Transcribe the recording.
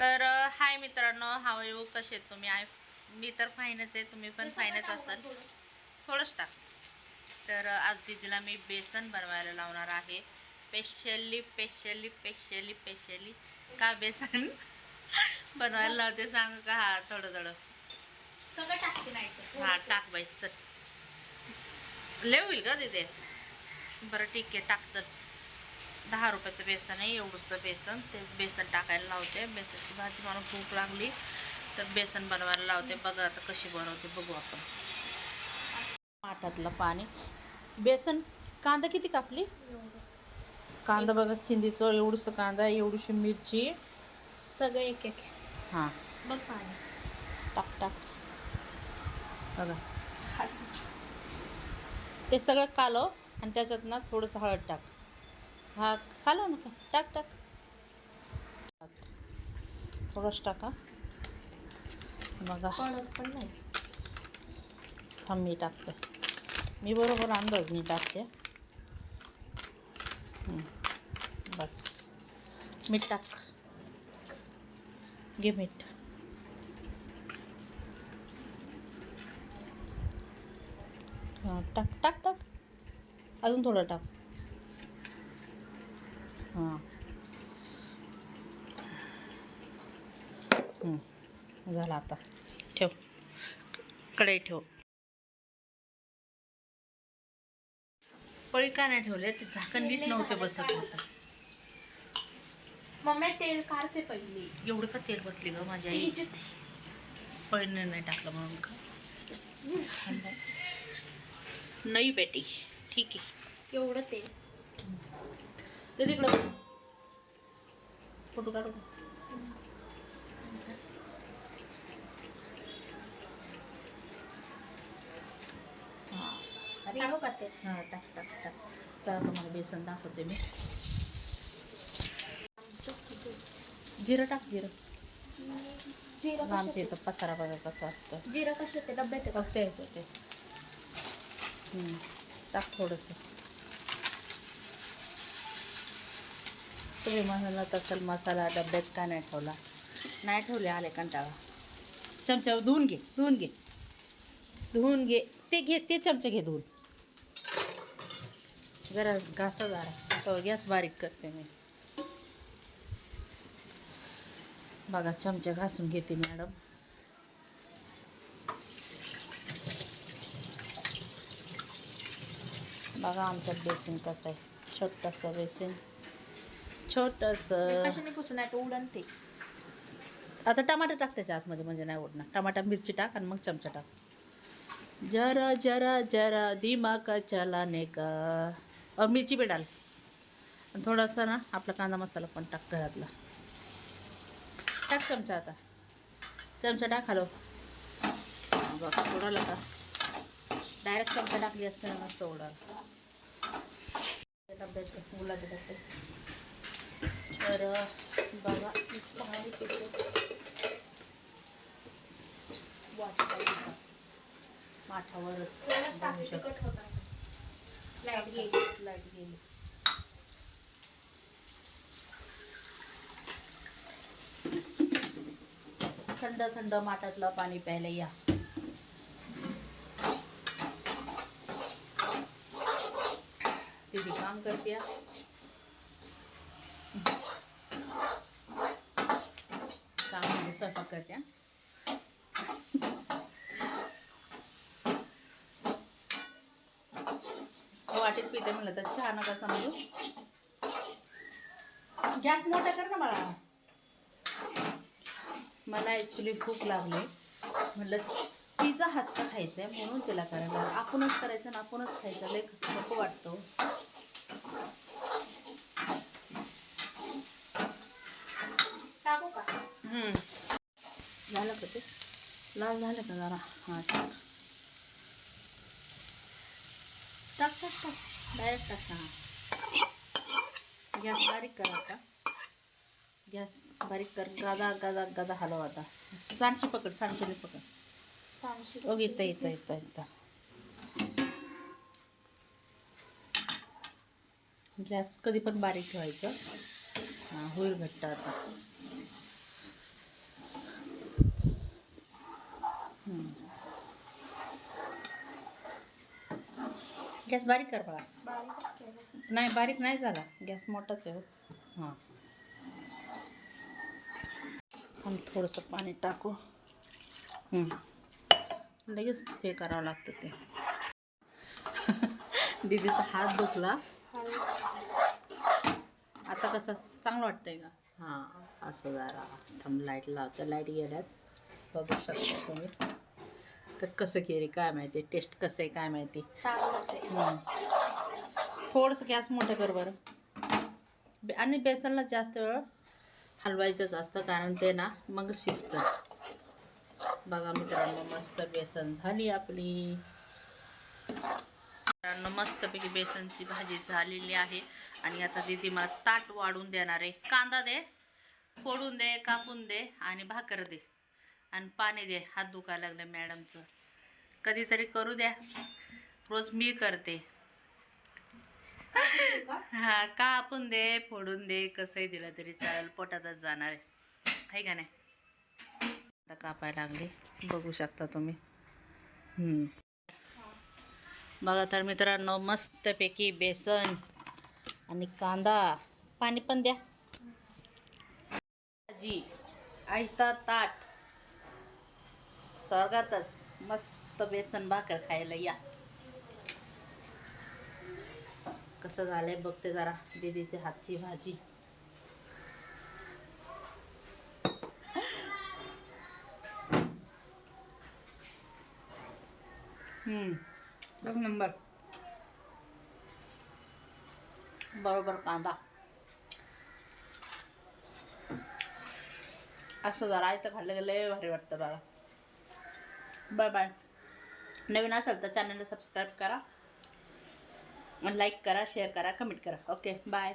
तर हाय मित्रांनो, how you, कसे आहेत तुम्ही? मी तर फाईनच आहे, तुम्ही पण फाईनच असाल. थोडंच टाक. तर आज दीदीला मी बेसन बनवायला लावणार आहे. स्पेशली का बेसन बनवायला लावते सांगू का? हा, थोडं सगळं टाकते नाही. हा, टाक बाई, चल. लय होईल का तिथे? बरं ठीक आहे, टाक चल. 10 रुपयाचं बेसन आहे, एवढंसं बेसन. ते बेसन टाकायला लावते. बेसनची भाजी मला भूक लागली तर बेसन बनवायला लावते. बघा आता कशी बनवते, बघू आपण. माठातलं पाणी, बेसन. कांदा किती कापली? कांदा बघा, चिंदीचं एवढंसं कांदा, एवढीशी मिरची, सगळं एक एक. हां, बघ पाणी टाक बघा. ते सगळं कालव आणि त्याच्यात ना थोडंसं हळद टाक. हा, कालव नका, टाक. थोडंच टाका बघा. पण नाही. थांब, मी टाकते. मी बरोबर अंदाजनी टाकते. बस. मीठ टाक. घे मीठ. हां, टाक. अजून थोडं टाक. हां, झालं आता. ठेव, कढई ठेव. पळी का नाही ठेवले? ते झाकण नीट नव्हते बसत होतं. मम्मी तेल काढते पहिली. एवढं का तेल बसली ग माझ्या आई? पळीने नाही टाकलं म्हणून का? नाही बेटी, ठीक आहे. एवढं तेल ते तिकडं फोटो काढू. टाकू का तेल? हां, टाक. चला, तुम्हाला बेसन दाखवते मी. जिरं टाक. जिरं आमच्या इथं पसारा बघा कसं असतं. जिरं कशा ते डब्यात आहे? बघते ते. टाक थोडंसं. तुम्ही म्हणत असाल मसाला डब्यात का नाही ठेवला? नाही ठेवले, आले कंटाळा. चमचा धुवून घे. ते चमचा घे धुवून. जरा घासा जरा, गॅस बारीक करते मी. बघा, चमचा घासून घेते मॅडम. बघा आमच्यात बेसन कसं आहे, छोटंसं बेसन, छोटंसं. कशाने पुसून नाही तर उडन ते. आता टमाटर टाक त्याच्या आतमध्ये, म्हणजे नाही उडणार. टमाटर, मिरची टाक आणि मग चमचा टाक. जरा दिमाग का चलाने का. मिरची भी डाल. आणि थोडासा ना आपला कांदा मसाला पण टाक घरातला. टाक चमचा. आता चमचा टाक. हॅलो, बघा उडाला का? डायरेक्ट चमचा टाकली असताना मस्त उडाला. डब्याचे मुलाचे डबे. तर बघा, माठावरच लाईट गेली. थंड माठातलं पाणी प्यायला या. दीदी काम करते, काम स्वयंपाक करते. वाटीत पिते म्हणलं तर चहा नका समजू. गॅस मोठा कर ना मला ॲक्च्युली भूक लागली. म्हटलं तिचा हातचा खायचा आहे म्हणून तिला करायला. आपणच करायचं ना आपणच खायचं, लय नको वाटतं. टाकू का? झालं का ते? लाल झालं का जरा? हां, टाक. डायरेक्ट टाक. हां, गॅस बारीक कर. आता गॅस बारीक कर. गादा हलव आता. सांडशी पकड. इथं. गॅस कधी पण बारीक ठेवायचं. हां, होईल घट्ट आता. गॅस बारीक कर बघा. बारीकच केलं. नाही बारीक नाही झाला, गॅस मोठाच आहे. हां आणि थोडंसं पाणी टाकू. लगेच हे करावं लागतं ते. दीदीचा हात दुखला. आता कसं चांगलं वाटतंय का? हां असं जरा थांब, लाईट लावतं. लाईट गेल्यात, बघू शकता तुम्ही. तर कसं केली काय माहिती, टेस्ट कसं आहे काय माहिती. चांगलंच आहे. थोडंसं गॅस मोठं कर बरं. आणि बेसनला जास्त वेळ हलवायचंच असतं, कारण ते ना मग शिजतं. बघा मित्रांनो, मस्त बेसन झाली आपली. मित्रांनो मस्तपैकी बेसनची भाजी झालेली आहे. आणि आता दीदी मला ताट वाढून देणार आहे. कांदा दे, फोडून दे, कापून दे आणि भाकर दे आणि पाणी दे. हात दुखायला लागले मॅडमचं. कधीतरी करू द्या, रोज मी करते. हा कापून दे, फोडून दे, कसंही दिलं तरी चालेल, पोटातच जाणार आहे का नाही. आता कापायला लागली, बघू शकता तुम्ही. बघा तर मित्रांनो, मस्तपैकी बेसन आणि कांदा, पाणी पण द्या. भाजी, आयता ताट, स्वर्गातच. मस्त बेसन भाकर खायला या. कसं झालंय बघते जरा दीदीच्या हातची भाजी. एक नंबर. बरोबर कांदा. असं जरा आयतं खाल्लं की लय भारी वाटतं बघा. Bye bye. नवीन असेल तर चॅनलला सबस्क्राईब करा, लाईक करा, शेअर करा, कमेंट करा. Okay bye.